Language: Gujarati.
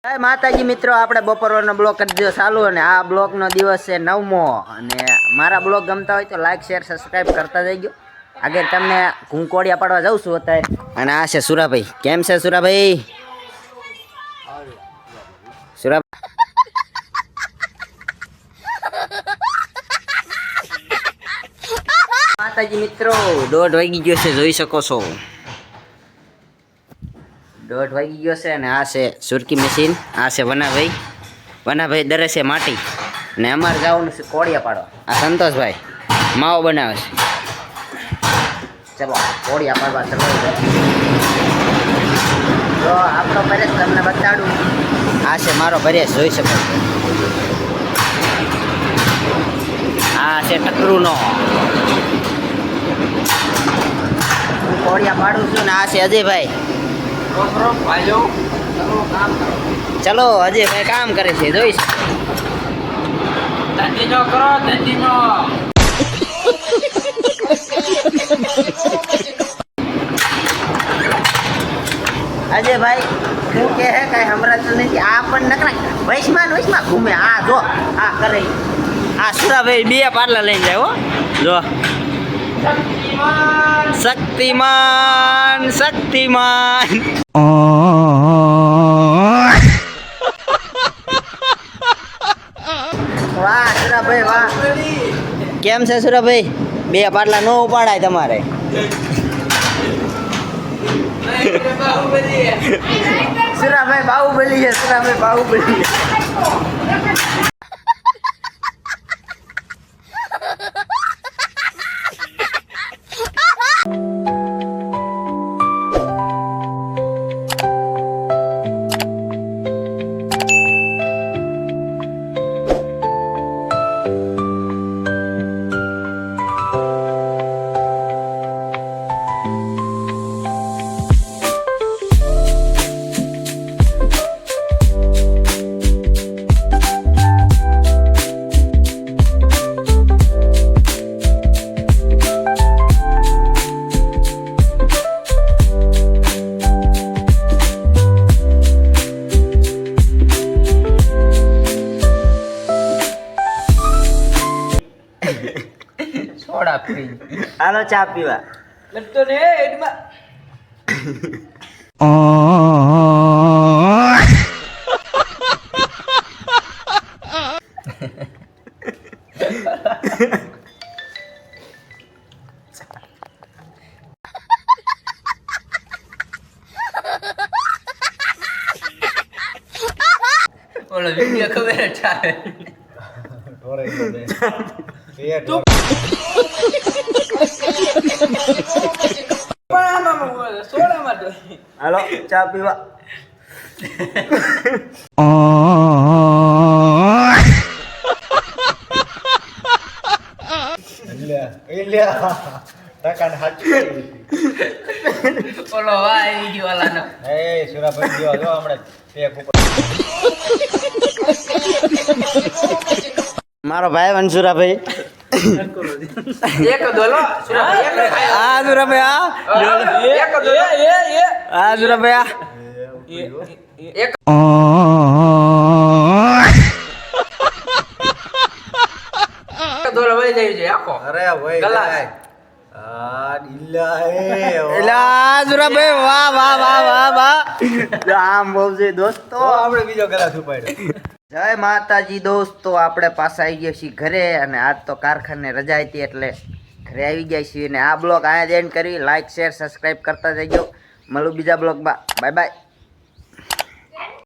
જય માતાજી મિત્રો, આપણે બપોરનો બ્લોગ કરી દીધો ચાલુ અને આ બ્લોગનો દિવસ છે 9મો અને મારા બ્લોગ ગમતા હોય તો લાઈક શેર સબસ્ક્રાઇબ કરતા જઈજો. આગળ તમને ઘૂંકોડિયા પાડવા જાઉં છું અત્યારે. અને આ છે સુરાભાઈ. કેમ છે સુરાભાઈ? સુરા માતાજી મિત્રો, 1:30 વાગી ગયો છે, જોઈ શકો છો. 1:30 વાગી ગયો છે અને આ છે સુરકી મશીન. આ છે વનાભાઈ દરે છે માટી અને અમારે જવાનું છે કોડિયા પાડવા. આ સંતોષભાઈ માવો બનાવે છે. ચલો કોડિયા પાડવા ચલો. તો આપણો પરેશ તમને બતાડું. આ છે મારો પરેશ, જોઈ શકો છો. આ છે ટકરુનો. હું કોડિયા પાડું છું ને આ છે અજયભાઈ. ચલો અજયભાઈ કામ કરે છે, જોઈશ. અજયભાઈ શું કે હે કઈ હમણાં તો નથી. આ પણ નકરા વૈશ્માન ઘૂમે. આ જો આ કરે. આ સુરાભાઈ 2 પાર્લર લઈને જાય. હો જો શક્તિમાન વાહ સુરાભાઈ વાહ. કેમ છે સુરાભાઈ? 2 પાટલા નો ઉપાડાય તમારે. સુરાભાઈ બાહુબલી છે. સોડા પી. હાલો ચા પીવા. લટતો ને એડમાં. ઓલો વિડિયો ખબર ચાલે. હાલો ચા પીવા. ઓલો વાય વિડિયો વાળાનો. એ સુરાભાઈ જો હમણાં ટેપ ઉપર. મારો ભાઈ વંશુરાભાઈ. એક દોલો સુરાભાઈ. આ સુરાભાઈ એક દોલો. આ સુરાભાઈ એક દોલો વળી જાય છે આખો. અરે ભાઈ ગલાસ. આ ઢીલા હે. એલા સુરાભાઈ વાહ. આમ બહુ છે દોસ્તો. આપણે બીજો ગલાસ ઉપાડ્યો. જય માતાજી દોસ્તો, આપણે પાછા આવી ગયા છીએ ઘરે અને આજ તો કારખાને રજા હતી એટલે ઘરે આવી ગયા છીએ. અને આ બ્લોગ અહીંયા જ એન્ડ કરી. લાઈક શેર સબસ્ક્રાઈબ કરતા જજો. મળું બીજા બ્લોગમાં. Bye bye.